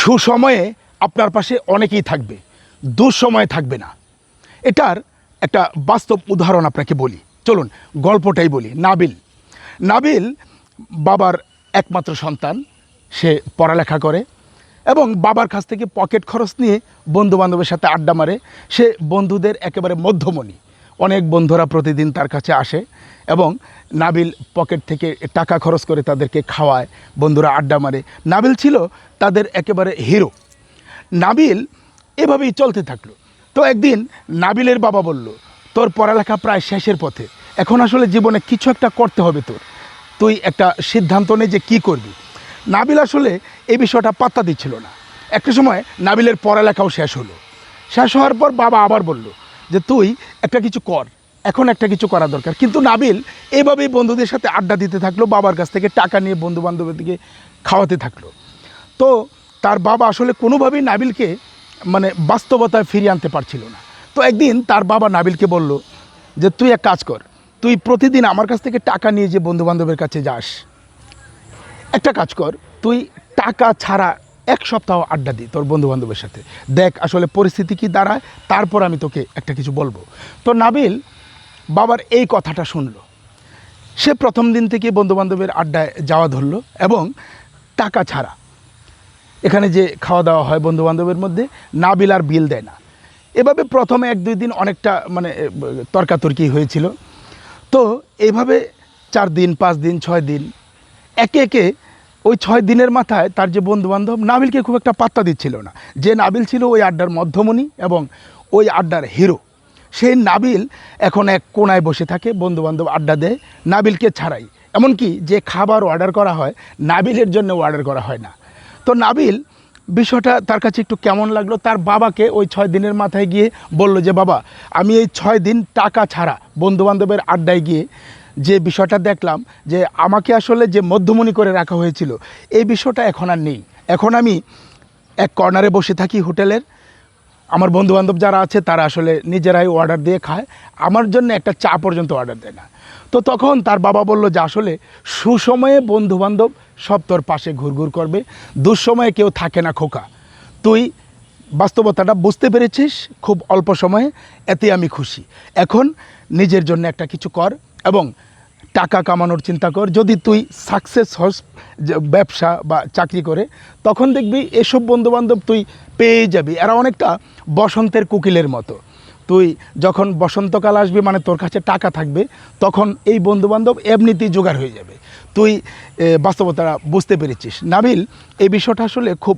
সুসময়ে আপনার পাশে অনেকেই থাকবে, দুঃসময়ে থাকবে না। এটার একটা বাস্তব উদাহরণ আপনাকে বলি, চলুন গল্পটাই বলি। নাবিল বাবার একমাত্র সন্তান, সে পড়ালেখা করে এবং বাবার কাছ থেকে পকেট খরচ নিয়ে বন্ধুবান্ধবের সাথে আড্ডা মারে। সে বন্ধুদের একেবারে মধ্যমণি, অনেক বন্ধুরা প্রতিদিন তার কাছে আসে এবং নাবিল পকেট থেকে টাকা খরচ করে তাদেরকে খাওয়ায়, বন্ধুরা আড্ডা মারে। নাবিল ছিল তাদের একেবারে হিরো। নাবিল এভাবেই চলতে থাকলো। তো একদিন নাবিলের বাবা বলল, তোর পড়ালেখা প্রায় শেষের পথে, এখন আসলে জীবনে কিছু একটা করতে হবে তোর, তুই একটা সিদ্ধান্ত নে যে কী করবি। নাবিল আসলে এই বিষয়টা পাত্তা দিচ্ছিল না। একটা সময় নাবিলের পড়ালেখাও শেষ হলো। শেষ হওয়ার পর বাবা আবার বলল যে তুই একটা কিছু কর, এখন একটা কিছু করা দরকার। কিন্তু নাবিল এভাবেই বন্ধুদের সাথে আড্ডা দিতে থাকলো, বাবার কাছ থেকে টাকা নিয়ে বন্ধুবান্ধবদেরকে খাওয়াতে থাকলো। তো তার বাবা আসলে কোনোভাবেই নাবিলকে বাস্তবতায় ফিরিয়ে আনতে পারছিল না। তো একদিন তার বাবা নাবিলকে বলল যে তুই এক কাজ কর, তুই প্রতিদিন আমার কাছ থেকে টাকা নিয়ে যে বন্ধুবান্ধবের কাছে যাস, একটা কাজ কর, তুই টাকা ছাড়া এক সপ্তাহ আড্ডা দিই তোর বন্ধুবান্ধবের সাথে, দেখ আসলে পরিস্থিতি কী দাঁড়ায়, তারপর আমি তোকে একটা কিছু বলবো। তো নাবিল বাবার এই কথাটা শুনলো। সে প্রথম দিন থেকে বন্ধুবান্ধবের আড্ডায় যাওয়া ধরলো এবং টাকা ছাড়া এখানে যে খাওয়া দাওয়া হয় বন্ধুবান্ধবের মধ্যে, নাবিল আর বিল দেয় না। এভাবে প্রথমে 1-2 দিন অনেকটা তর্কাতর্কি হয়েছিল। তো এইভাবে 4 দিন, 5 দিন, 6 দিন, একে একে ওই 6 দিনের মাথায় তার যে বন্ধুবান্ধব নাবিলকে খুব একটা পাত্তা দিচ্ছিল না। যে নাবিল ছিল ওই আড্ডার মধ্যমণি এবং ওই আড্ডার হিরো, সেই নাবিল এখন এক কোনায় বসে থাকে, বন্ধুবান্ধব আড্ডা দেয় নাবিলকে ছাড়াই। এমনকি যে খাবার অর্ডার করা হয় নাবিলের জন্য অর্ডার করা হয় না। তো নাবিল বিষয়টা তার কাছে একটু কেমন লাগলো। তার বাবাকে ওই 6 দিনের মাথায় গিয়ে বলল যে বাবা, আমি এই 6 দিন টাকা ছাড়া বন্ধুবান্ধবের আড্ডায় গিয়ে যে বিষয়টা দেখলাম, যে আমাকে আসলে যে মধ্যমণি করে রাখা হয়েছিল, এই বিষয়টা এখন আর নেই। এখন আমি এক কর্নারে বসে থাকি হোটেলের, আমার বন্ধুবান্ধব যারা আছে তারা আসলে নিজেরাই অর্ডার দিয়ে খায়, আমার জন্য একটা চা পর্যন্ত অর্ডার দেয় না। তো তখন তার বাবা বলল যে আসলে সুসময়ে বন্ধুবান্ধব সব তোর পাশে ঘুরঘুর করবে, দুঃসময়ে কেউ থাকে না খোকা। তুই বাস্তবতাটা বুঝতে পেরেছিস খুব অল্প সময়ে, এতে আমি খুশি। এখন নিজের জন্য একটা কিছু কর এবং টাকা কামানোর চিন্তা কর। যদি তুই সাকসেস হস ব্যবসা বা চাকরি করে, তখন দেখবি এসব বন্ধুবান্ধব তুই পেয়ে যাবি। এরা অনেকটা বসন্তের কোকিলের মতো। তুই যখন বসন্তকাল আসবি, তোর কাছে টাকা থাকবে, তখন এই বন্ধুবান্ধব এমনিতেই জোগাড় হয়ে যাবে। তুই বাস্তবতা বুঝতে পেরেছিস। নাবিল এই বিষয়টা আসলে খুব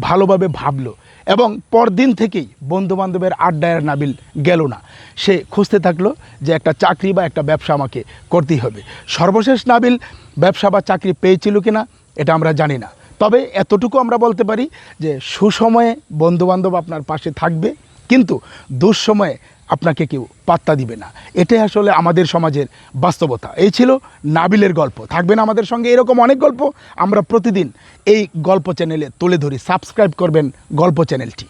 ভালোভাবে ভাবলো এবং পরদিন থেকেই বন্ধুবান্ধবের আড্ডায় নাবিল গেল না। সে খুঁজতে থাকলো যে একটা চাকরি বা একটা ব্যবসা আমাকে করতেই হবে। সর্বশেষ নাবিল ব্যবসা বা চাকরি পেয়েছিল কিনা এটা আমরা জানি না, তবে এতটুকু আমরা বলতে পারি যে সুসময়ে বন্ধুবান্ধব আপনার পাশে থাকবে, কিন্তু দুঃসময়ে আপনাকে কেউ পাত্তা দিবে না। এটাই আসলে আমাদের সমাজের বাস্তবতা। এই ছিল নাবিলের গল্প। থাকবেন আমাদের সঙ্গে এরকম অনেক গল্প আমরা প্রতিদিন এই গল্প চ্যানেলে তুলে ধরি। সাবস্ক্রাইব করবেন গল্প চ্যানেলটি।